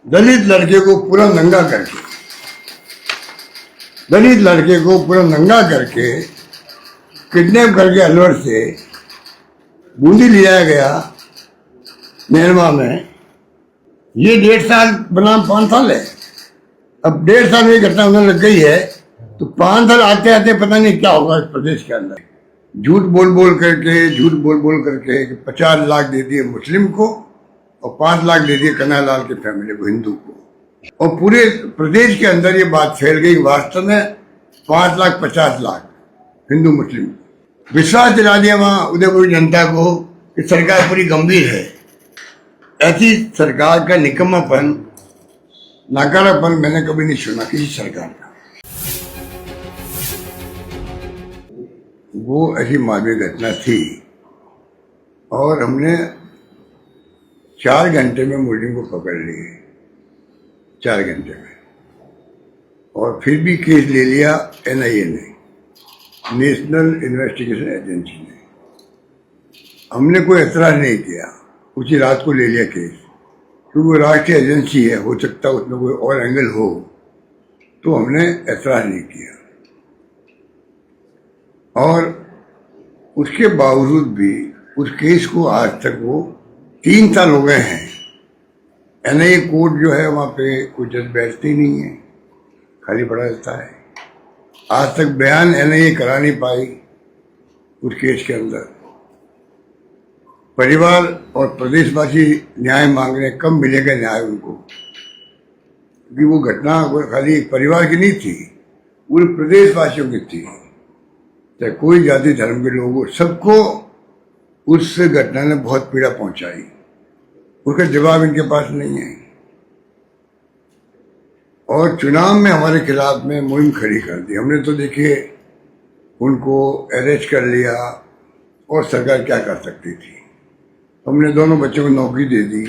दलित लड़के को पूरा नंगा करके किडनैप करके अलवर से बूंदी लिया गया मेहरमा में। ये 1.5 साल बना 5 साल है। अब 1.5 साल में घटना होने लग गई है तो 5 साल आते आते पता नहीं क्या होगा इस प्रदेश के अंदर। झूठ बोल करके 50 लाख दे दिए मुस्लिम को और 5 लाख दे दिए कन्हैयालाल की फैमिली को, हिंदू को। और पूरे प्रदेश के अंदर ये बात फैल गई वास्तव में 5,50,00,000 हिंदू मुस्लिम। विश्वास दिला दिया वहां उदयपुर जनता को कि सरकार पूरी गंभीर है। ऐसी सरकार का निकम्मापन, नाकारापन मैंने कभी नहीं सुना किसी सरकार का। वो ऐसी मानवीय घटना थी और हमने 4 घंटे में मुलजिम को पकड़ लिए, 4 घंटे में। और फिर भी केस ले लिया NIA ने, नेशनल इन्वेस्टिगेशन एजेंसी ने। हमने कोई एतराज नहीं किया, उसी रात को ले लिया केस, क्योंकि वो राष्ट्रीय एजेंसी है, हो सकता है उसमें कोई और एंगल हो, तो हमने एतराज नहीं किया। और उसके बावजूद भी उस केस को आज तक वो 3 साल हो गए हैं। NIA कोर्ट जो है वहाँ पे कोई जज बैठती नहीं है, खाली पड़ा रहता है। आज तक बयान NIA करा नहीं पाई उस केस के अंदर। परिवार और प्रदेशवासी न्याय मांग रहे हैं, कब मिलेगा न्याय उनको? क्योंकि वो घटना खाली एक परिवार की नहीं थी, पूरे प्रदेशवासियों की थी। चाहे कोई जाति धर्म के लोग हो, सबको उस घटना ने बहुत पीड़ा पहुंचाई। उसका जवाब इनके पास नहीं है। और चुनाव में हमारे खिलाफ में मुहिम खड़ी कर दी हमने। तो देखिए, उनको अरेस्ट कर लिया और सरकार क्या कर सकती थी। हमने दोनों बच्चों को नौकरी दे दी,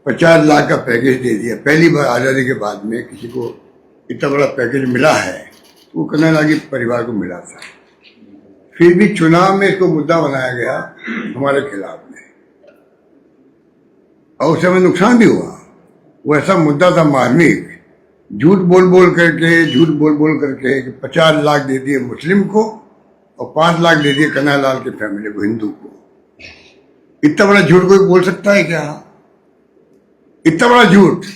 50 लाख का पैकेज दे दिया। पहली बार आज़ादी के बाद में किसी को इतना बड़ा पैकेज मिला है, तो वो कन्हैयालाल के परिवार को मिला था। फिर भी चुनाव में इसको मुद्दा बनाया गया हमारे खिलाफ में, और उस समय नुकसान भी हुआ। वो ऐसा मुद्दा था मार्मिक, झूठ बोल करके 50 लाख दे दिए मुस्लिम को और 5 लाख दे दिए कन्हैयालाल की फैमिली को, हिंदू को। इतना बड़ा झूठ कोई बोल सकता है क्या? इतना बड़ा झूठ।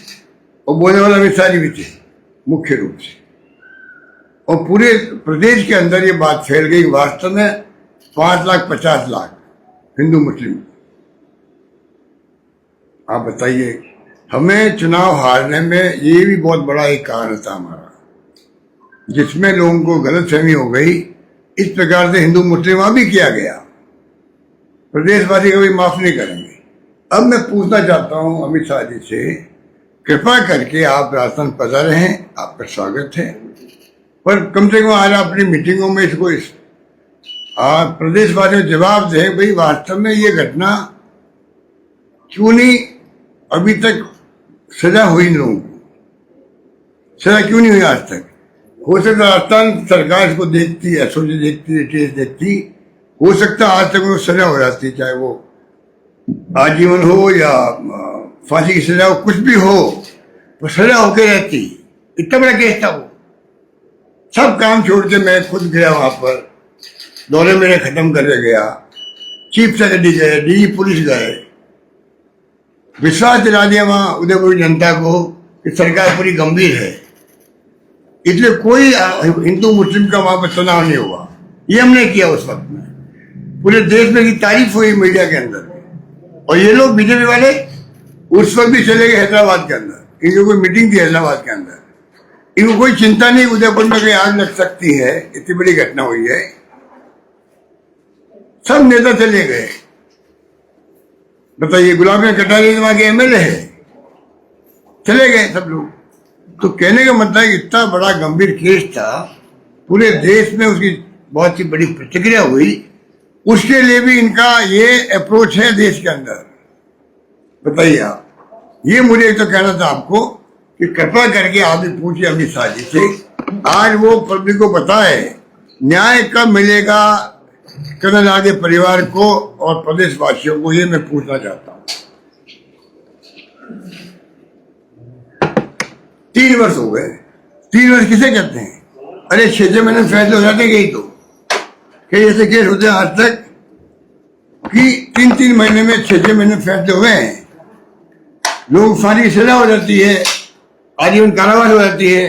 और बोलने वाला अमित शाह जी भी थे मुख्य रूप से। और पूरे प्रदेश के अंदर ये बात फैल गई वास्तव में 5,50,00,000 हिंदू मुस्लिम। आप बताइए, हमें चुनाव हारने में ये भी बहुत बड़ा एक कारण था हमारा, जिसमें लोगों को गलतफहमी हो गई। इस प्रकार से हिंदू मुस्लिम भी किया गया। प्रदेशवासी कभी माफ नहीं करेंगे। अब मैं पूछना चाहता हूं अमित शाह जी से, कृपा करके आप राजस्थान पधारे हैं, आपका स्वागत है, पर कम से कम आज अपनी मीटिंगों में इसको प्रदेशवासियों को जवाब दें, भाई वास्तव में ये घटना क्यों नहीं अभी तक सजा हुई? इन लोगों को सजा क्यों नहीं हुई आज तक? हो सकता राजस्थान सरकार इसको देखती, SOG देखती, हो सकता आज तक उनको सजा हो जाती, चाहे वो आजीवन हो या फांसी की सजा हो, कुछ भी हो, तो सजा होके रहती। इतना बड़ा केस था वो। सब काम छोड़ के मैं खुद गया वहां पर, दौरे मेरे खत्म करके गया, चीफ सेक्रेटरी गए, DG पुलिस गए। विश्वास दिला दिया वहां उदयपुर जनता को कि सरकार पूरी गंभीर है। इसलिए कोई हिंदू मुस्लिम का वहां पर चुनाव नहीं हुआ। ये हमने किया उस वक्त में। पूरे देश में की तारीफ हुई मीडिया के अंदर। और ये लोग बीजेपी वाले उस वक्त भी चले गए हैदराबाद के अंदर। इनको कोई मीटिंग थी हैदराबाद के अंदर, इनको कोई चिंता नहीं उदयपुर में कहीं आग लग सकती है, इतनी बड़ी घटना हुई है। सब नेता चले गए। बताइए, गुलाब सिंह कटारिया वहां के MLA है, चले गए सब लोग। तो कहने का मतलब है कि इतना बड़ा गंभीर केस था, पूरे देश में उसकी बहुत ही बड़ी प्रतिक्रिया हुई। उसके लिए भी इनका ये अप्रोच है देश के अंदर। बताइए आप। ये मुझे तो कहना था आपको कि कृपा करके आप भी पूछिए अमित शाह जी से, आज वो पब्लिक को बताए न्याय कब मिलेगा कन्हैयालाल के परिवार को और प्रदेशवासियों को। ये मैं पूछना चाहता हूँ। 3 वर्ष हो गए। 3 वर्ष किसे कहते हैं? अरे 6 महीने में फैसले हो जाते हैं कहीं तो, कई ऐसे केस होते हैं आज तक कि 3 महीने में 6 महीने में फैसले हुए हैं। लोग फांसी की सजा हो जाती है, आजीवन कारावास हो जाती है।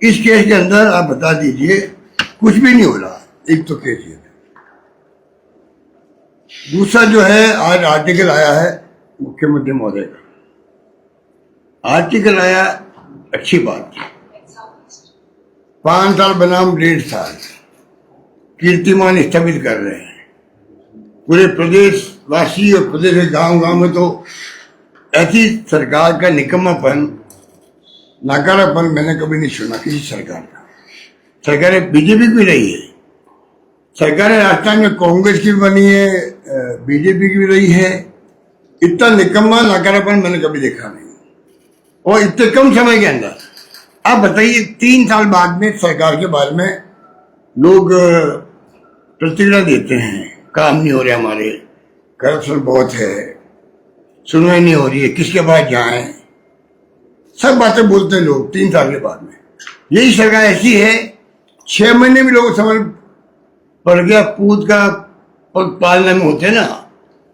इस केस के अंदर आप बता दीजिए कुछ भी नहीं हो रहा। एक तो केस ये, दूसरा जो है आज आर्टिकल आया है मुख्यमंत्री महोदय का, आर्टिकल आया, अच्छी बात, 5 साल बनाम 1.5 साल कीर्तिमान स्थगित कर रहे हैं। पूरे प्रदेश वासी और प्रदेश के गांव में तो ऐसी सरकार का निकम्मापन, नाकारापन मैंने कभी नहीं सुना किसी सरकार का। सरकारें बीजेपी की रही है, सरकारें राजस्थान में कांग्रेस की बनी है, बीजेपी की भी रही है। इतना निकम्मा नाकारापन मैंने कभी देखा नहीं, और इतने कम समय के अंदर। आप बताइए 3 साल बाद में सरकार के बारे में लोग प्रतिक्रिया देते हैं, काम नहीं हो रहे हमारे, करप्शन बहुत है, सुनवाई नहीं हो रही है, किसके पास जाएं, सब बातें बोलते हैं लोग 3 साल के बाद में। यही सरकार ऐसी है 6 महीने में लोग समझ पड़ गया, पूत का पालना में होते ना,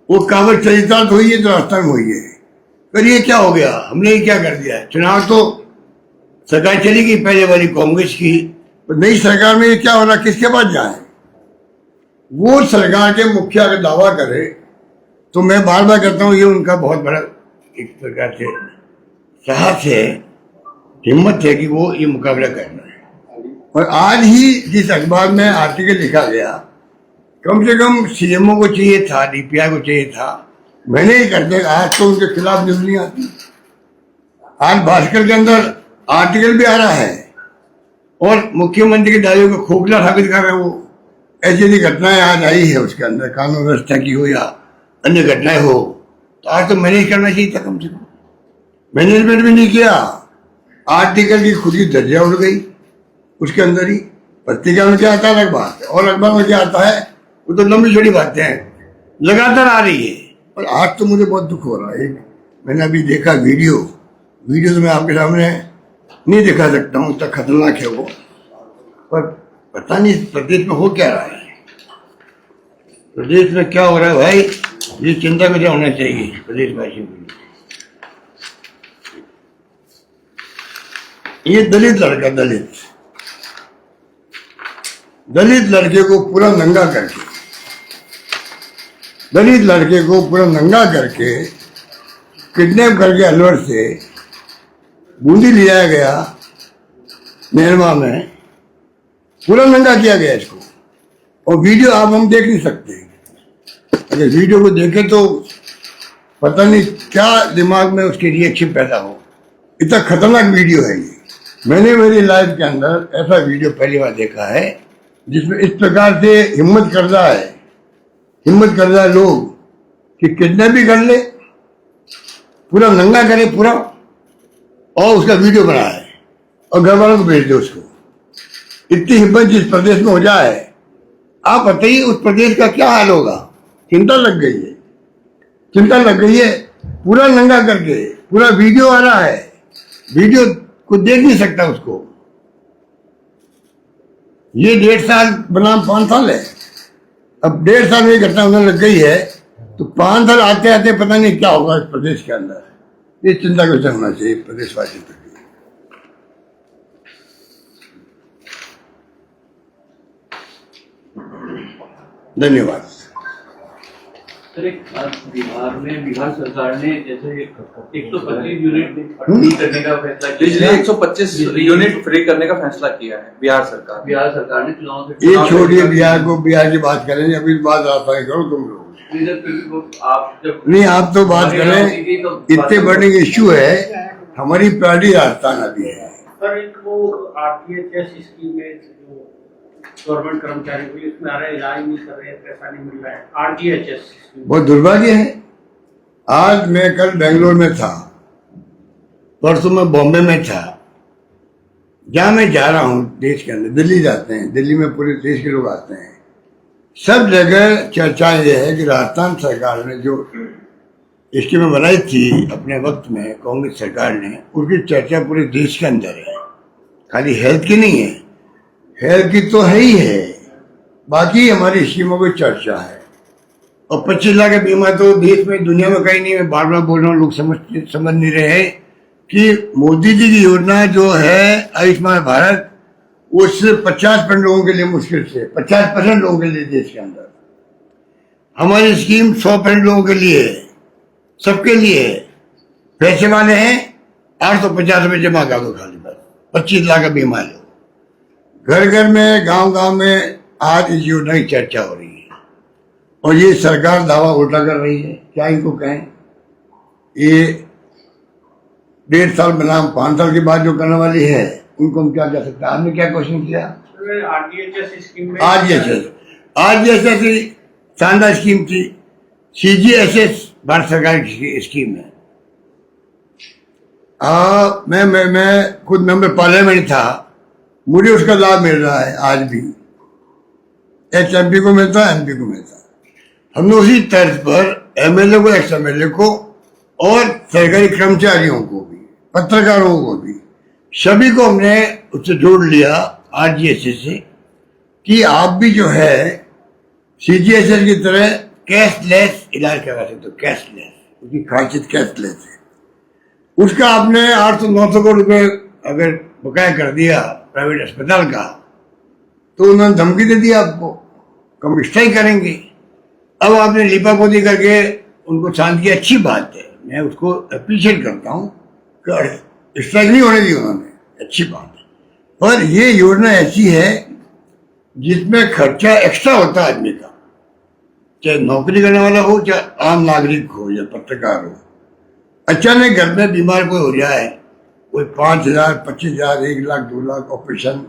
वो कागज चरितार्थ हुई है तो राजस्थान में हुई है। पर ये क्या हो गया, हमने ये क्या कर दिया? चुनाव तो सरकार चली गई पहले वाली कांग्रेस की, तो नई सरकार में ये क्या हो रहा, किसके पास जाए? वो सरकार के मुखिया का दावा करे तो मैं बार बार कहता हूँ ये उनका बहुत बड़ा एक प्रकार से साहस है, हिम्मत है कि वो ये मुकाबला करना है। और आज ही जिस अखबार में आर्टिकल लिखा गया, कम से कम सीएमओ को चाहिए था, डीपीआई को चाहिए था, मैंने ही कर दिया। आज तो उनके खिलाफ न्यूज नहीं आती। आज भास्कर के अंदर आर्टिकल भी आ रहा है और मुख्यमंत्री के दावे को खोखला साबित कर रहे हैं। वो ऐसी ऐसी घटनाएं आज आई है उसके अंदर, कानून व्यवस्था की हो या अन्य घटनाएं हो, तो आज तो मैनेज करना चाहिए था। कम से कम मैनेजमेंट भी नहीं किया। आर्टिकल की खुद की दर्जा उड़ गई उसके अंदर ही। पत्रिका में क्या आता है अलग बात है, और अखबार में क्या आता है वो तो लंबी छोटी बातें हैं, लगातार आ रही है। और आज तो मुझे बहुत दुख हो रहा है। मैंने अभी देखा वीडियो तो मैं आपके सामने नहीं दिखा सकता हूँ, इतना खतरनाक है वो। पर पता नहीं प्रदेश में हो क्या रहा है, प्रदेश में क्या हो रहा है भाई, ये चिंता में होना चाहिए प्रदेशवासियों के लिए। ये दलित लड़का, दलित लड़के को पूरा नंगा करके किडनैप करके अलवर से बूंदी ले जाया गया, मेहरमा में पूरा नंगा किया गया इसको। और वीडियो आप हम देख नहीं सकते। अगर वीडियो को देखें तो पता नहीं क्या दिमाग में उसके रिएक्शन पैदा हो। इतना खतरनाक वीडियो है ये। मैंने मेरी लाइफ के अंदर ऐसा वीडियो पहली बार देखा है जिसमें इस प्रकार से हिम्मत कर रहा है लोग कि किडनैप भी कर ले, पूरा नंगा करे पूरा, और उसका वीडियो बनाया है और घर वालों को भेज दे उसको। इतनी हिम्मत जिस प्रदेश में हो जाए, आप बताइए उस प्रदेश का क्या हाल होगा। चिंता लग गई है, पूरा नंगा करके पूरा वीडियो आ रहा है, वीडियो को देख नहीं सकता उसको। ये 1.5 साल बनाम 5 साल है। अब 1.5 साल में घटना होने लग गई है तो 5 साल आते आते पता नहीं क्या होगा इस प्रदेश के अंदर। ये चिंता का विषय होना चाहिए प्रदेशवासियों के लिए। धन्यवाद। सर, बिहार सरकार ने जैसे 125 यूनिट फ्री करने का फैसला किया है। 125 यूनिट फ्री करने का फैसला किया है बिहार सरकार ने चुनाव से। ये छोड़िए बिहार की बात करेंगे, अभी बात राजस्थान करो तुम लोग। आप जब नहीं, आप तो बात करें, इतने बड़े इश्यू है, हमारी प्रायोरिटी राजस्थान अभी है। सर, एक वो RTHS स्कीम में जो गवर्नमेंट कर्मचारी को इसमें आ रहे, इलाज नहीं कर रहे, पैसा नहीं मिल रहा है, RTHS बहुत दुर्भाग्य है। आज मैं कल बेंगलोर में था, परसों में बॉम्बे में था। जहां मैं जा रहा हूं देश के अंदर, दिल्ली जाते हैं, दिल्ली में पूरे देश के लोग आते हैं, सब जगह चर्चा ये है कि राजस्थान सरकार ने जो स्कीमें बनाई थी अपने वक्त में कांग्रेस सरकार ने, उसकी चर्चा पूरे देश के अंदर है, खाली हेल्थ की नहीं है, हेल्थ की तो है ही है, बाकी हमारी स्कीमों की चर्चा है। और 25 लाख का बीमा तो देश में दुनिया में कहीं नहीं, मैं बार बार बोल रहा हूँ, लोग समझ नहीं रहे हैं कि मोदी जी की योजना जो है आयुष्मान भारत, वो सिर्फ 50% लोगों के लिए, मुश्किल से 50% लोगों के लिए देश के अंदर। हमारी स्कीम 100% लोगों के लिए है, सबके लिए है। पैसे वाले हैं 850 रुपये जमा कर दो खाली, बस 25 लाख का बीमा लो। घर घर में, गांव गांव में आज इस योजना की चर्चा हो रही है और ये सरकार दावा उल्टा कर रही है। क्या इनको कहें, ये 1.5 साल बनाम 5 साल के बाद जो करने वाली है, उनको हम क्या कह सकते हैं। आपने क्या क्वेश्चन किया? आरटीएचएस स्कीम में आरजीएसएस शानदार स्कीम थी। सीजीएसएस भारत सरकार की स्कीम है। मैं खुद मेंबर पार्लियामेंट था, मुझे उसका लाभ मिल रहा है आज भी। एक्स एमपी को मिलता है, एमपी को मिलता है। हमने उसी तर्ज पर एमएलए को, एक्स एमएलए को और सरकारी कर्मचारियों को भी, पत्रकारों को भी, सभी को हमने उससे जोड़ लिया आरजीएसएस से कि आप भी जो है सीजीएसएस की तरह कैशलेस इलाज करा सकते हो। कैशलेस, उसकी खासियत कैशलेस है। उसका आपने 800-900 करोड़ रुपए अगर बकाया कर दिया प्राइवेट अस्पताल का, तो उन्होंने धमकी दे दिया आपको, कम स्ट्राइक करेंगे। अब आपने लिपापोती करके उनको शांत किया, अच्छी बात है, मैं उसको अप्रिशिएट करता हूँ कि स्ट्राइक नहीं होने दी उन्होंने, अच्छी बात है। पर ये योजना ऐसी है जिसमें खर्चा एक्स्ट्रा होता है आदमी का, चाहे नौकरी करने वाला हो, चाहे आम नागरिक हो या पत्रकार हो। अचानक घर में बीमार कोई हो जाए, कोई 5,000, 25,000, 1 लाख, 2 लाख ऑपरेशन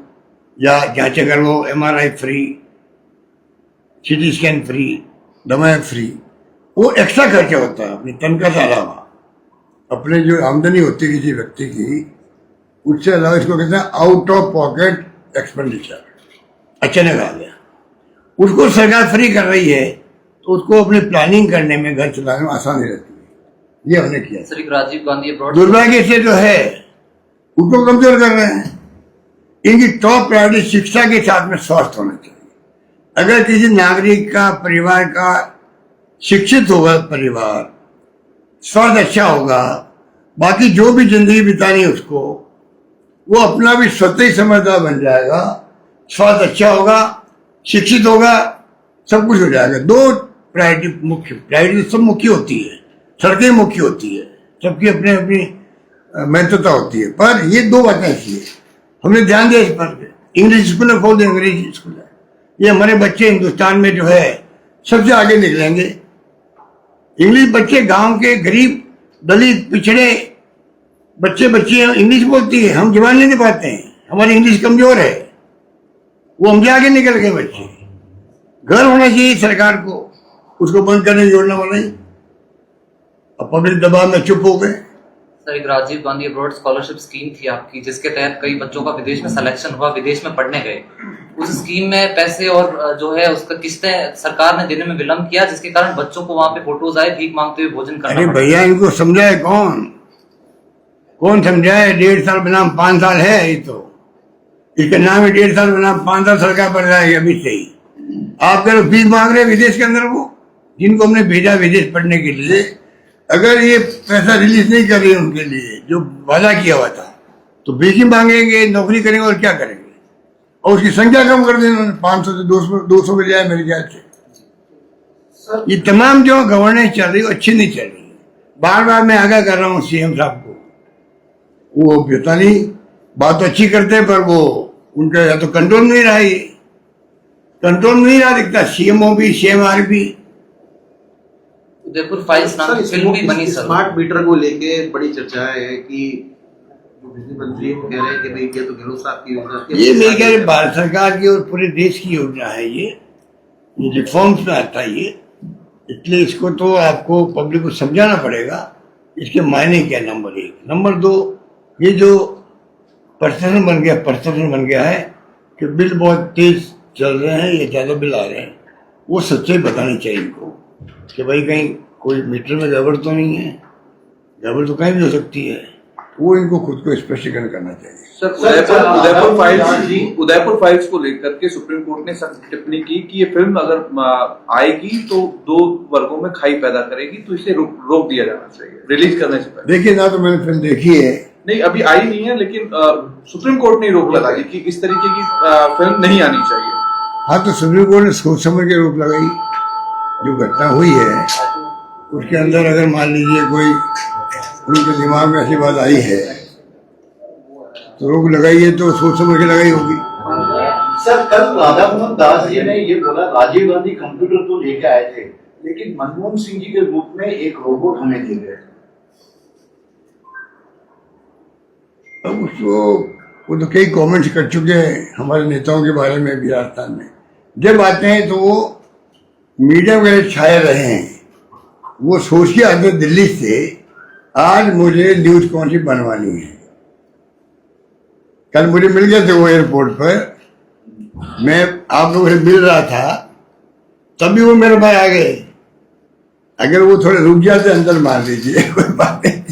या जांच करवाओ, MRI free, CT scan free, दवाएं फ्री, वो एक्स्ट्रा खर्चा होता है अपनी तनख्वाह से अलावा। अपने जो आमदनी होती है किसी व्यक्ति की, उससे अलावा इसको कहते हैं आउट ऑफ पॉकेट एक्सपेंडिचर। अचानक आ गया, उसको सरकार फ्री कर रही है, तो उसको अपनी प्लानिंग करने में, घर चलाने में आसानी रहती है। ये हमने किया। सर, राजीव गांधी दुर्भाग्य से जो है उनको कमजोर कर रहे हैं। इनकी टॉप प्रायोरिटी शिक्षा के साथ में स्वास्थ्य होना चाहिए। अगर किसी नागरिक का, परिवार का शिक्षित होगा, परिवार स्वास्थ्य अच्छा होगा, बाकी जो भी जिंदगी बितानी है उसको, वो अपना भी स्वतः ही समझदार बन जाएगा। स्वास्थ्य अच्छा होगा, शिक्षित होगा, सब कुछ हो जाएगा। 2 प्रायोरिटी मुख्य, प्रायोरिटी सब मुख्य होती है, सड़कें मुख्य होती है, सबकी अपनी अपनी महत्वता होती है। पर ये 2 बातें ऐसी है, हमने ध्यान दिया इस पर। इंग्लिश स्कूल खोल दें, अंग्रेजी स्कूल है, ये हमारे बच्चे हिंदुस्तान में जो है सबसे आगे निकलेंगे। इंग्लिश बच्चे, गांव के गरीब, दलित, पिछड़े बच्चे इंग्लिश बोलती है, हम जवान नहीं पाते हैं, हमारी इंग्लिश कमजोर है, वो हमसे आगे निकल गए बच्चे। घर होना चाहिए सरकार को, उसको बंद करने की योजना बनाई, अब पब्लिक दबाव में चुप हो गए। सर, एक Rajiv Gandhi abroad scholarship scheme थी आपकी, जिसके तहत कई बच्चों का विदेश में सिलेक्शन हुआ, विदेश में पढ़ने गए। उस स्कीम में पैसे और जो है उसका किस्तें सरकार ने देने में विलम्ब किया, जिसके कारण बच्चों को वहां पे फोटोज आए भीख मांगते हुए भोजन करना। अरे भैया, इनको समझाए कौन समझाए? 1.5 साल बनाम 5 साल है, ये तो इसका नाम है 1.5 साल बनाम 5 साल सरकार बढ़ रहा है अभी से ही। आप कह भीख मांग रहे विदेश के अंदर, वो जिनको हमने भेजा विदेश पढ़ने के लिए, अगर ये पैसा रिलीज नहीं कर रही उनके लिए जो वादा किया हुआ था, तो भीख ही मांगेंगे, नौकरी करेंगे और क्या करेंगे। और उसकी संख्या कम कर दी उन्होंने, 500 से 200 के जाए मेरे ख्याल से। ये तमाम जो गवर्नेंस चल रही है अच्छी नहीं चल रही है। बार बार मैं आगाह कर रहा हूँ सीएम साहब को, वो पता नहीं बात तो अच्छी करते हैं, पर वो उनका या तो कंट्रोल नहीं रहा, ये कंट्रोल नहीं रहा दिखता। सीएमओ भी, सीएमआर भी। उदयपुर फाइल्स नाम की फिल्म भी बनी। सर, स्मार्ट मीटर को लेके बड़ी चर्चा है कि बिजली मंत्री कह रहे हैं कि नहीं, ये तो गहलोत साहब की योजना, ये मेरे ख्याल से भारत सरकार की और पूरे देश की योजना है। ये रिफॉर्म्स में आता है ये, इसलिए इसको तो आपको पब्लिक को समझाना पड़ेगा इसके मायने क्या। नंबर 1, नंबर 2, ये जो परसेप्शन बन गया है कि बिल बहुत तेज चल रहे हैं या ज्यादा बिल आ रहे हैं, वो सच्चाई बतानी चाहिए इनको कि भाई कहीं कोई मीटर में गड़बड़ तो नहीं है, गड़बड़ तो कहीं भी हो सकती है, वो इनको खुद को स्पष्टीकरण करना चाहिए। सर, उदयपुर फाइल्स को लेकर के सुप्रीम कोर्ट ने सख्त टिप्पणी की कि ये फिल्म अगर आएगी तो 2 वर्गों में खाई पैदा करेगी, तो इसे रोक दिया जाना चाहिए रिलीज करने से पहले। देखिए ना, तो मैंने फिल्म देखी है, नहीं अभी आई नहीं है, लेकिन सुप्रीम कोर्ट ने रोक लगाई कि इस तरीके की फिल्म नहीं आनी चाहिए। हाँ, तो सुप्रीम कोर्ट ने सोच समझ के रोक लगाई। जो घटना हुई है उसके अंदर अगर मान लीजिए कोई उनके दिमाग में ऐसी बात आई है तो रोक लगाई है, तो सोच समझ के लगाई होगी। सर, कल राधा मोहन दास जी ने ये बोला, राजीव गांधी कंप्यूटर तो लेके आए थे, लेकिन मनमोहन सिंह जी के रूप में एक रोबोट हमें दे गए। अब उसको वो तो कई कमेंट्स कर चुके हैं हमारे नेताओं के बारे में भी राजस्थान में। जब आते हैं तो वो मीडिया में छाए रहे हैं। वो सोच के आते दिल्ली से, आज मुझे न्यूज कौन सी बनवानी है। कल मुझे मिल गए थे वो एयरपोर्ट पर, मैं आप लोगों से मिल रहा था, तभी वो मेरे पास आ गए। अगर वो थोड़े रुक जाते अंदर मार दीजिए, कोई बात नहीं,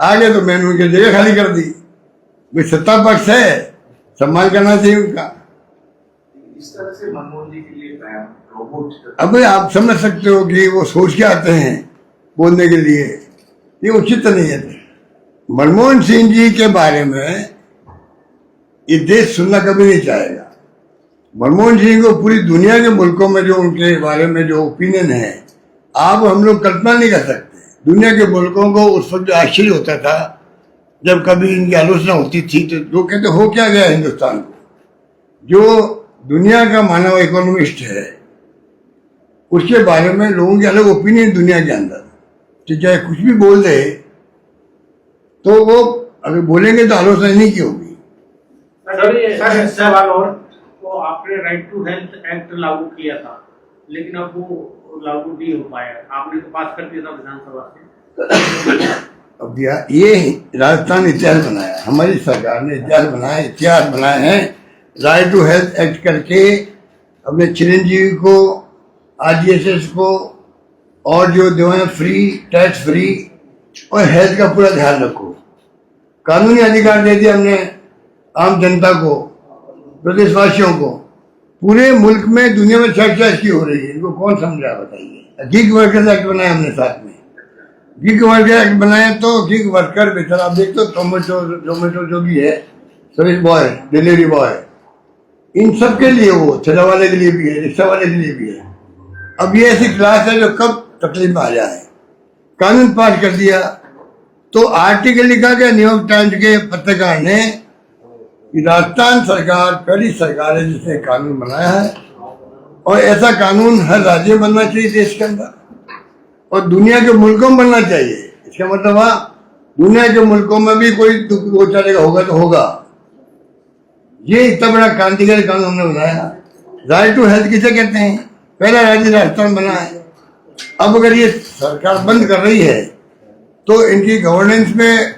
आ गए तो मैंने उनकी जगह खाली कर दी। वे सत्ता पक्ष है, सम्मान करना चाहिए उनका। इस तरह से मनमोहन जी के लिए रोबोट, अब आप समझ सकते हो कि वो सोच के आते हैं बोलने के लिए, ये उचित नहीं है। मनमोहन सिंह जी के बारे में ये देश सुनना कभी नहीं चाहेगा। मनमोहन सिंह को पूरी दुनिया के मुल्कों में जो उनके बारे में जो ओपिनियन है, आप हम लोग कल्पना नहीं कर सकते। दुनिया के मुल्कों को उस वक्त जो आश्चर्य होता था जब कभी इनकी आलोचना होती थी, तो लोग कहते हो क्या गया हिंदुस्तान को। जो दुनिया का मानव इकोनॉमिस्ट है, उसके बारे में लोगों की अलग ओपिनियन दुनिया के अंदर, तो चाहे कुछ भी बोल दे तो वो अगर बोलेंगे तो आलोचना नहीं की होगी। सर, सवाल और, तो आपने राइट टू हेल्थ एक्ट लागू किया था, लेकिन अब वो लागू नहीं हो पाया। आपने तो पास कर दिया था विधानसभा से। अब ये राजस्थान इतिहास बनाया, हमारी सरकार ने इतिहास बनाया है। राइट टू हेल्थ एक्ट करके अपने चिरंजीवी को, आरजीएसएस को और जो दवाएं फ्री, टैक्स फ्री और हेल्थ का पूरा ध्यान रखो। कानूनी अधिकार दे दिया हमने आम जनता को, प्रदेशवासियों को। पूरे मुल्क में दुनिया में चर्चा इसकी हो रही है, इनको कौन समझा बताइए। गिग वर्कर्स एक्ट बनाया हमने साथ में, गिग वर्कर एक्ट बनाया तो गिग वर्कर बेचारा, आप देखते हो जोमेटो जो भी है, सर्विस बॉय, डिलीवरी बॉय, इन सब के लिए, वो ठेला वाले के लिए भी है, रिक्शा वाले के लिए भी है। अब ये ऐसी क्लास है जो कब तकलीफ में आ जाए। कानून पास कर दिया तो आर्टिकल लिखा गया न्यूयॉर्क टाइम्स के पत्रकार ने कि राजस्थान सरकार पहली सरकार है जिसने कानून बनाया है, और ऐसा कानून हर राज्य में बनना चाहिए देश के अंदर, और दुनिया के मुल्कों में बनना चाहिए। इसका मतलब दुनिया के मुल्कों में भी कोई दुख वो चलेगा, होगा तो होगा। ये इतना बड़ा क्रांतिकारी कानून हमने बनाया। राइट टू हेल्थ किसे कहते हैं? पहला राज्य राजस्थान बना है। अब अगर ये सरकार बंद कर रही है तो इनकी गवर्नेंस में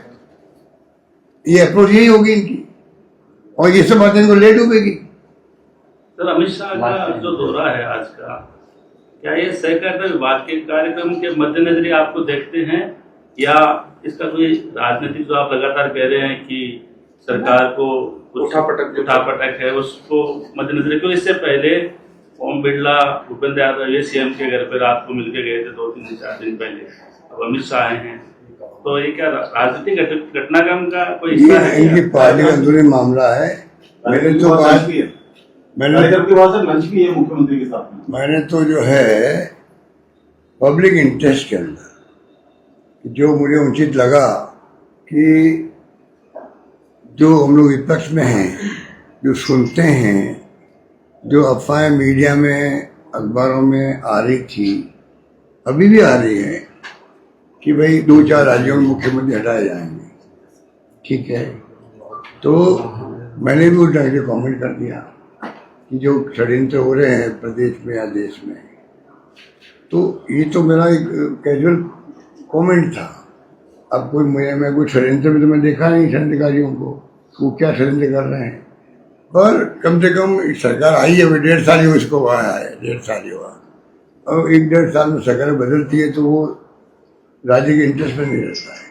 ये अप्रोच यही होगी इनकी, और ये सब बातें इनको ले डूबेगी। सर, अमित शाह का जो दौरा है आज का, क्या ये सहकारिता विभाग के कार्यक्रम के मद्देनजर आपको देखते हैं, या इसका कोई राजनीतिक जो आप लगातार कह रहे हैं कि सरकार को उठापटक है, उसको मद्देनजर? क्यों इससे पहले ओम बिरला, भूपेंद्र यादव ये सीएम के घर पे रात को मिलके गए थे 2-3-4 दिन पहले। अब अमित शाह आए हैं, तो ये क्या राजनीतिक घटनाक्रम का कोई हिस्सा है? इनकी पार्टी का अंदरूनी मामला है। मैंने तो मुख्यमंत्री के साथ में मैंने तो जो है पब्लिक इंटरेस्ट के अंदर जो मुझे उचित लगा कि जो हम लोग विपक्ष में हैं, जो सुनते हैं, जो अफवाहें मीडिया में, अखबारों में आ रही थी, अभी भी आ रही है कि भाई 2-4 राज्यों में मुख्यमंत्री हटाए जाएंगे, ठीक है, तो मैंने भी उस ढंग से कॉमेंट कर दिया कि जो षड्यंत्र हो रहे हैं प्रदेश में या देश में, तो ये तो मेरा एक कैजुअल कमेंट था। अब कोई मैं कोई षड्यंत्र में तो मैं देखा नहीं षड्यंत्रकारियों को, वो क्या षड्यंत्र कर रहे हैं, पर कम से कम सरकार आई है, 1.5 साल ही उसको आया है, 1.5 साल ही हुआ, और 1-1.5 साल में सरकार बदलती है तो वो राज्य के इंटरेस्ट में नहीं रहता है।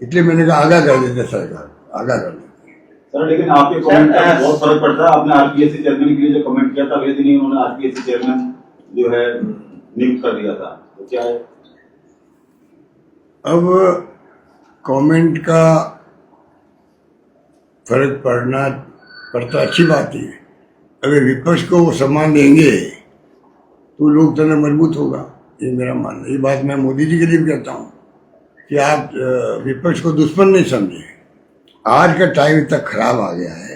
इसलिए मैंने कहा आगाह कर देते सरकार, आगाह कर देते। सर लेकिन आपके कमेंट का बहुत फर्क पड़ता है। आपने आरपीएससी चेयरमैन के लिए जो कमेंट किया था अगले दिन ही उन्होंने आरपीएससी चेयरमैन जो है नियुक्त कर दिया था, तो क्या है? अब कमेंट का फर्क पड़ता अच्छी बात है। अगर विपक्ष को वो सम्मान देंगे तो लोकतंत्र मजबूत होगा, ये मेरा मानना है। ये बात मैं मोदी जी के लिए भी कहता हूँ कि आप विपक्ष को दुश्मन नहीं समझे। आज का टाइम इतना खराब आ गया है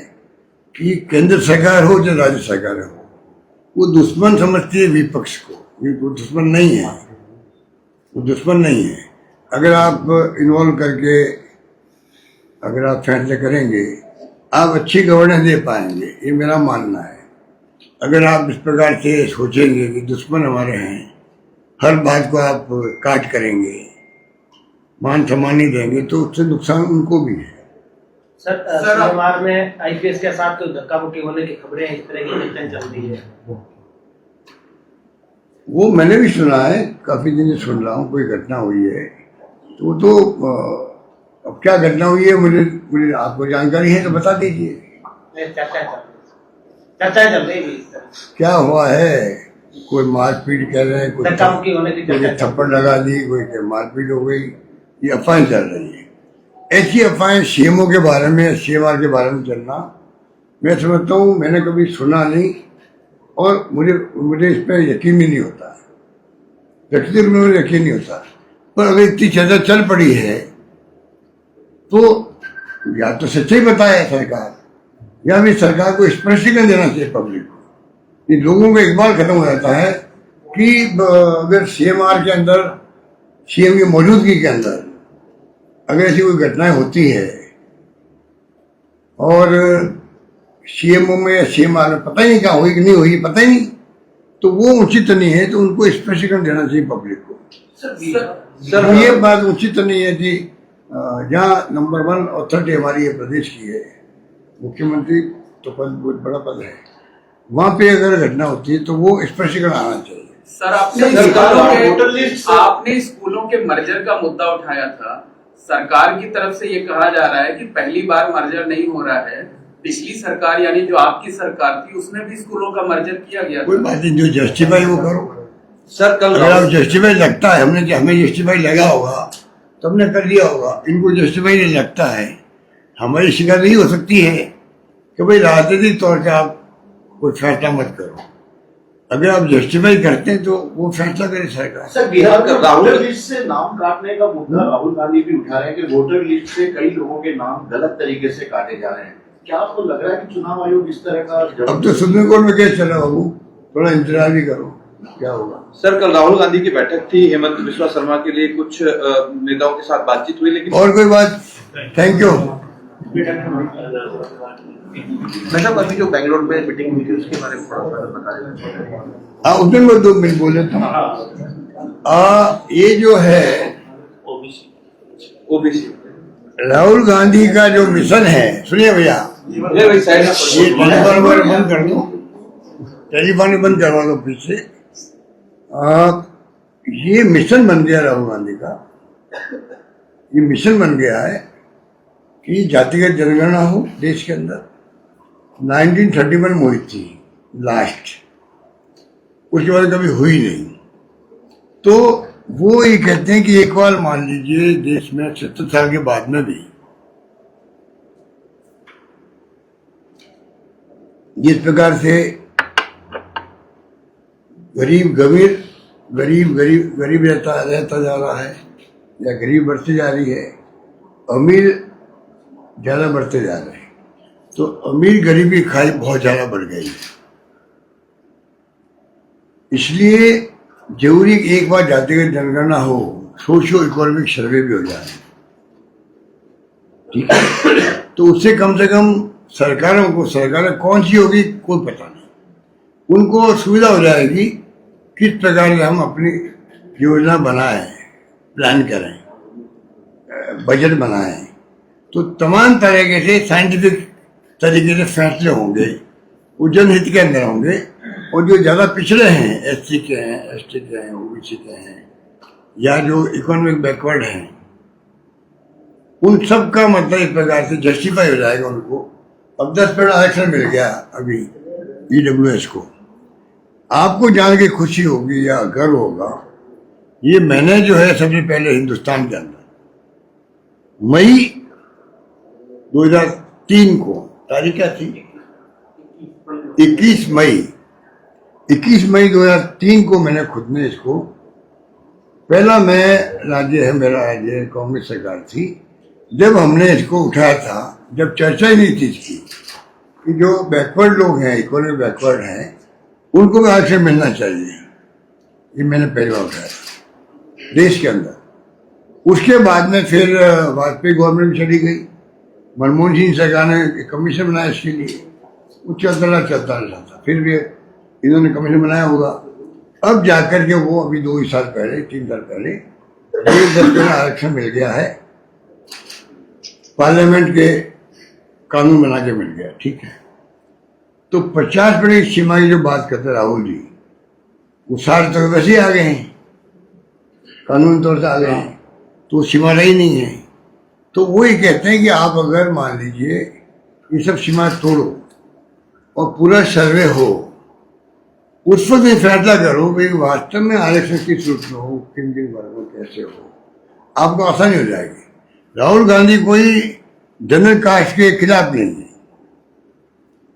कि केंद्र सरकार हो चाहे राज्य सरकार हो, वो दुश्मन समझती है विपक्ष को। वो दुश्मन नहीं है, वो दुश्मन नहीं है। अगर आप इन्वॉल्व करके अगर आप फैसले करेंगे, आप अच्छी गवर्नेंस दे पाएंगे, ये मेरा मानना है। अगर आप इस प्रकार से सोचेंगे कि दुश्मन हमारे हैं, हर बात को आप काट करेंगे, मान सम्मान नहीं देंगे, तो उससे नुकसान उनको भी है। सर सीएमआर में आईपीएस के साथ धक्का मुक्की होने की खबरें इस तरह की चल रही है। वो मैंने भी सुना है, काफी दिन से सुन रहा हूँ। कोई घटना हुई है तो अब क्या घटना हुई है मुझे आपको जानकारी है तो बता दीजिए। चर्चा चल रही है क्या हुआ है? कोई मारपीट कह रहे हैं, धक्का मुक्की होने की कोई थप्पड़ लगा दी, कोई के मारपीट हो गई, ये अफवाहें चल रही है। ऐसी अफवाहें सीएमओ के बारे में, सीएमआर के बारे में चलना, मैं समझता हूँ मैंने कभी सुना नहीं और मुझे इस पर यकीन भी नहीं होता है। व्यक्तिगत रूप में मुझे यकीन नहीं होता। पर अगर इतनी चर्चा चल पड़ी है तो या तो सच्चाई बताए सरकार, या फिर सरकार को स्पष्टीकरण देना चाहिए पब्लिक को। ये लोगों को एक बार खत्म हो जाता है कि अगर सीएमआर के अंदर, सीएम की मौजूदगी के अंदर अगर ऐसी कोई घटनाएं होती है और सीएमओ में या सीएमआर में पता ही नहीं क्या हुई कि नहीं हुई, पता ही नहीं, तो वो उचित नहीं है। तो उनको स्पष्टीकरण देना चाहिए पब्लिक को। सर ये बात उचित नहीं है कि जहाँ नंबर 1 अथॉरिटी हमारी ये प्रदेश की है, मुख्यमंत्री तो पद बहुत बड़ा पद है, वहाँ पे अगर घटना होती है तो वो स्पष्टीकरण आना चाहिए। सर आपने स्कूलों के मर्जर का मुद्दा उठाया था। सरकार की तरफ से ये कहा जा रहा है कि पहली बार मर्जर नहीं हो रहा है। पिछली सरकार यानी जो आपकी सरकार थी उसमें भी स्कूलों का मर्जर किया गया। कोई बात नहीं, जो जस्टिफाई वो करो। सर कल अगर आप जस्टिफाई लगता है हमें जस्टिफाई लगा होगा तो हमने कर दिया होगा। इनको जस्टिफाई नहीं लगता है, हमारी शिकायत नहीं हो सकती है कि भाई राजनीतिक तौर से आप कोई फैसला मत करो। अगर आप जस्टिफाई करते हैं तो वो फैसला करे सरकार। सर बिहार का वोटर लिस्ट से नाम काटने का मुद्दा राहुल गांधी भी उठा रहे हैं कि वोटर लिस्ट से कई लोगों के नाम गलत तरीके से काटे जा रहे हैं। क्या आपको लग रहा है कि चुनाव आयोग इस तरह का? अब तो सुप्रीम कोर्ट में केस चला बाबू, थोड़ा इंतजार भी करो क्या होगा। सर कल राहुल गांधी की बैठक थी, हेमंत बिस्वा शर्मा के लिए कुछ नेताओं के साथ बातचीत हुई, लेकिन और कोई बात? Thank you. मैं साहब अभी जो बेंगलोर में मीटिंग हुई थी उसके बारे में थोड़ा बताइए। हाँ उसमें मैं 2 मिनट बोले था। ये जो है ओबीसी राहुल गांधी का जो मिशन है, सुनिए भैया, ये टेलीफोन बंद कर दो, टेलीफोन बंद करवा दो पीछे। ये मिशन बन गया राहुल गांधी का, ये मिशन बन गया है कि जातिगत जनगणना हो देश के अंदर। 1931 में हुई थी लास्ट, उसके बाद कभी हुई नहीं। तो वो ये कहते हैं कि एक बार मान लीजिए देश में 70 साल के बाद में भी जिस प्रकार से गरीब रहता जा रहा है या गरीब बढ़ती जा रही है, अमीर ज्यादा बढ़ते जा रहे हैं, तो अमीर गरीबी खाई बहुत ज्यादा बढ़ गई है। इसलिए जरूरी एक बार जातिगत जनगणना हो, सोशियो इकोनॉमिक सर्वे भी हो जाए, ठीक है। तो उससे कम से कम सरकारें कौन सी होगी कोई पता नहीं, उनको सुविधा हो जाएगी किस प्रकार से हम अपनी योजना बनाएं, प्लान करें, बजट बनाएं। तो तमाम तरीके से साइंटिफिक तरीके से फैसले होंगे, वो जनहित के अंदर होंगे। और जो ज़्यादा पिछड़े हैं, SC के हैं, ST के हैं, OBC के हैं, या जो इकोनॉमिक बैकवर्ड हैं, उन सब का मतलब एक प्रकार से जस्टिफाई हो जाएगा उनको। अब 10% आरक्षण मिल गया अभी EWS को, आपको जान के खुशी होगी या गर्व होगा। ये मैंने जो है सबसे पहले हिंदुस्तान के अंदर मई 2003 को, तारीख क्या थी, 21 मई 2003 को मैंने खुद ने इसको, पहला राज्य है मेरा राज्य, कांग्रेस सरकार थी, जब हमने इसको उठाया था, जब चर्चा ही नहीं थी इसकी कि जो बैकवर्ड लोग हैं, इकोनॉमिक बैकवर्ड हैं, उनको भी आरक्षण मिलना चाहिए। ये मैंने पहली बार उठाया था देश के अंदर। उसके बाद में फिर वाजपेयी गवर्नमेंट चली गई, मनमोहन सिंह सरकार ने एक कमीशन बनाया इसके लिए, वो चलता रहा था। फिर भी इन्होंने कमीशन बनाया होगा, अब जाकर के वो अभी 2 साल पहले 3 साल पहले 10% आरक्षण मिल गया है, पार्लियामेंट के कानून बना के मिल गया, ठीक है। तो 50% सीमा की जो बात करते राहुल जी, वो 60 तक वैसे ही आ गए हैं, कानून तौर से आ गए हैं, तो सीमा रही नहीं है। तो वो ये कहते हैं कि आप अगर मान लीजिए ये सब सीमा तोड़ो और पूरा सर्वे हो, उस वक्त फैसला करो कि वास्तव में आरक्षण किस रूप में हो, किन किन वर्गों में कैसे हो, आपको आसानी हो जाएगी। राहुल गांधी कोई जनरल कास्ट के खिलाफ नहीं है,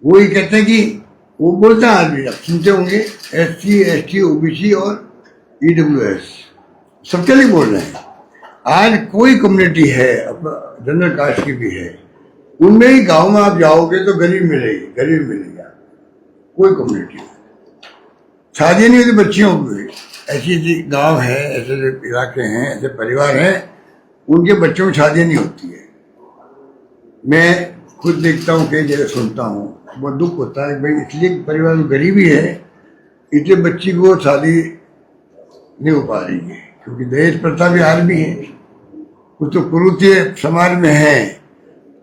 वो ये कहते हैं कि वो बोलते हैं, आदमी आप सुनते होंगे, SC ST OBC और EWS सबके लिए बोल रहे हैं। आज कोई कम्युनिटी है, जनरल कास्ट की भी है, उनमें ही गांव में आप जाओगे तो गरीब मिलेगा, कोई कम्युनिटी शादी नहीं होती बच्चियों की। ऐसी गांव है, ऐसे इलाके हैं, ऐसे परिवार हैं, उनके बच्चों में शादी नहीं होती है। मैं खुद देखता हूँ, कई जगह सुनता हूँ, बहुत दुख होता है भाई, इसलिए परिवार में गरीबी है, इसलिए बच्ची को शादी नहीं हो पा रही है, क्योंकि दहेज प्रथा भी आज भी है, कुछ तो कुरीति समाज में है।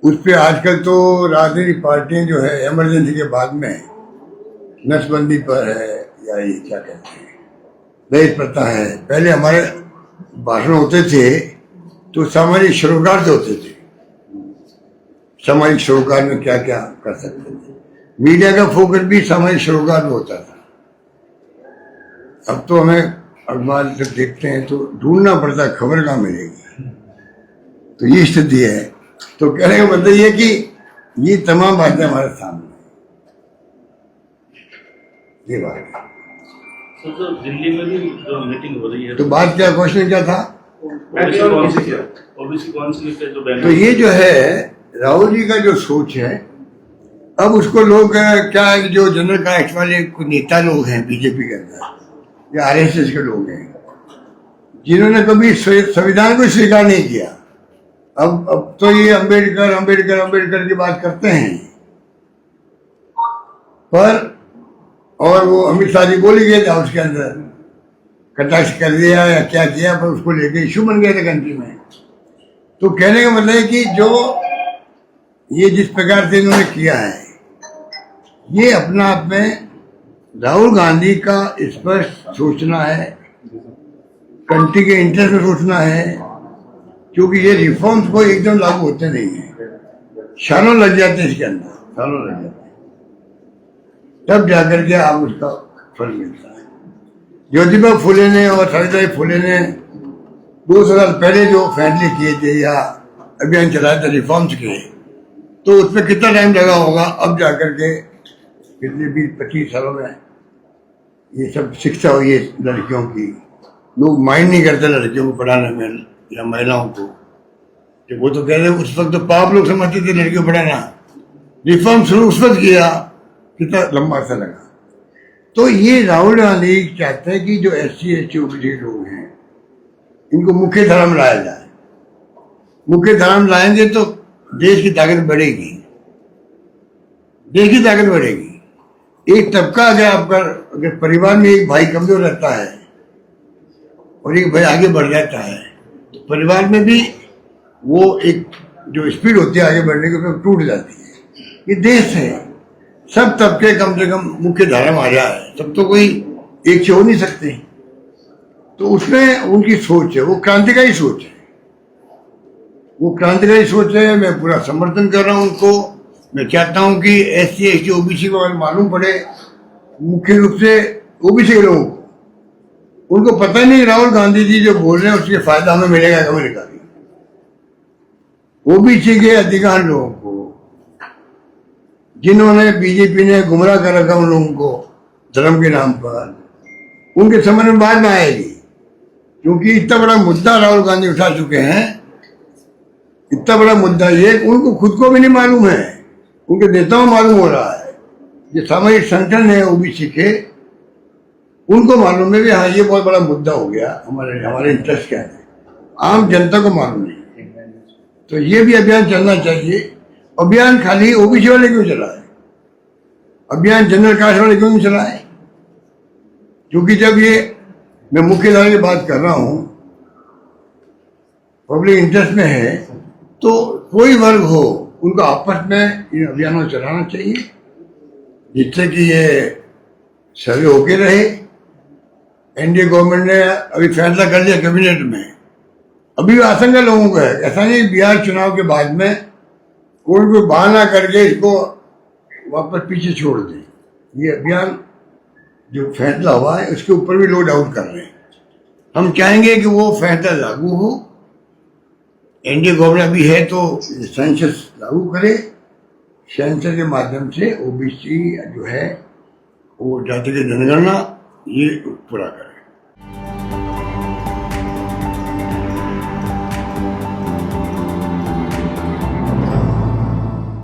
उस पर आजकल तो राजनीतिक पार्टियां जो है इमरजेंसी के बाद में नसबंदी पर है, या ये क्या कहते हैं, दहेज प्रथा है। पहले हमारे भाषण होते थे तो सामाजिक सरोकार से होते थे, सामाजिक सरोकार में क्या क्या कर सकते थे, मीडिया का फोकस भी सामाजिक सरोकार में होता था। अब तो हमें अखबार जब देखते हैं तो ढूंढना पड़ता है, खबर कहाँ मिलेगी। तो ये स्थिति है। तो कहने का मतलब ये कि ये तमाम बातें हमारे सामने, ये बात है। तो दिल्ली में भी जो मीटिंग हो रही है, तो बात क्या, क्वेश्चन क्या था? ओबीसी काउंसिल पे जो बैनर, तो ये जो है राहुल जी का जो सोच है, अब उसको लोग क्या है कि जो जनरल कास्ट वाले कुछ नेता लोग हैं बीजेपी के अंदर या RSS के लोग हैं, जिन्होंने कभी संविधान को स्वीकार नहीं किया, अब तो ये अम्बेडकर की बात करते हैं। पर और वो अमित शाह जी बोल गए थे उसके अंदर, कटाक्ष कर दिया या क्या किया, पर उसको लेके इशू बन गया था कंट्री में। तो कहने का मतलब है कि जो ये जिस प्रकार से इन्होंने किया है, ये अपना आप में राहुल गांधी का स्पष्ट सोचना है, कंट्री के इंटरेस्ट में सोचना है, क्योंकि ये रिफॉर्म्स को एकदम लागू होते नहीं है, सालों लग जाते हैं इसके अंदर, सालों लग जाते हैं, तब जाकर के आप उसका फल मिलता है। ज्योतिबा फुले ने और सावित्रीबाई फुले ने 200 साल पहले जो फैसले किए थे या अभियान चलाया था रिफॉर्म्स के, तो उसमें कितना टाइम लगा होगा, अब जाकर के पिछले 20-25 सालों में ये सब शिक्षा हुई है लड़कियों की। लोग माइंड नहीं करते लड़कियों को पढ़ाने में या महिलाओं को, तो वो तो कह रहे उस वक्त तो पाप लोग समझते थे लड़कियों को पढ़ाना, रिफॉर्म शुरू उस वक्त किया, कितना लंबा सा लगा। तो ये राहुल गांधी चाहते हैं कि जो SC ST OBC लोग हैं, इनको मुख्य धारा में लाया जाए। मुख्य धारा में लाएंगे तो देश की ताकत बढ़ेगी, देश की ताकत बढ़ेगी। एक तबका अगर परिवार में एक भाई कमजोर रहता है और एक भाई आगे बढ़ जाता है, तो परिवार में भी वो एक जो स्पीड होती है आगे बढ़ने की, टूट जाती है। ये देश है, सब तबके कम से कम मुख्य धारा में आ जाए, तब तो कोई एक से हो नहीं सकते। तो उसमें उनकी सोच है, वो क्रांतिकारी सोच है, वो क्रांतिकारी सोच है। मैं पूरा समर्थन कर रहा हूं उनको। मैं चाहता हूं कि SC ST OBC को अगर मालूम पड़े, मुख्य रूप से OBC के लोगों को, उनको पता नहीं राहुल गांधी जी जो बोल रहे हैं उसके फायदा हमें मिलेगा कि अमेरिका की। OBC के अधिकांश लोगों को, जिन्होंने बीजेपी ने गुमराह कर रखा उन लोगों को धर्म के नाम पर, उनके समझ में बाद में आएगी, क्योंकि इतना बड़ा मुद्दा राहुल गांधी उठा चुके हैं, इतना बड़ा मुद्दा ये उनको खुद को भी नहीं मालूम है, उनके नेताओं को मालूम हो रहा है। ये सामाजिक संगठन है OBC के, उनको मालूम है कि हाँ ये बहुत बड़ा मुद्दा हो गया, हमारे इंटरेस्ट क्या है, आम जनता को मालूम नहीं। तो ये भी अभियान चलना चाहिए। अभियान खाली OBC वाले क्यों चला है, अभियान जनरल कास्ट वाले क्यों नहीं चला है? क्योंकि जब ये मैं मुख्य धारा की बात कर रहा हूं, पब्लिक इंटरेस्ट में है, तो कोई वर्ग हो उनको आपस में इन अभियानों को चलाना चाहिए, जिससे कि ये सर्वे होके रहे। NDA गवर्नमेंट ने अभी फैसला कर लिया कैबिनेट में, अभी भी आशंका लोगों को है, ऐसा नहीं बिहार चुनाव के बाद में कोई बहाना करके इसको वापस पीछे छोड़ दे। ये अभियान जो फैसला हुआ है उसके ऊपर भी लोग डाउट कर रहे हैं। हम चाहेंगे कि वो फैसला लागू हो। NDA गवर्नमेंट अभी है तो सेंसस लागू करे, सेंसस के माध्यम से OBC जो है वो जाति की जनगणना ये पूरा करे।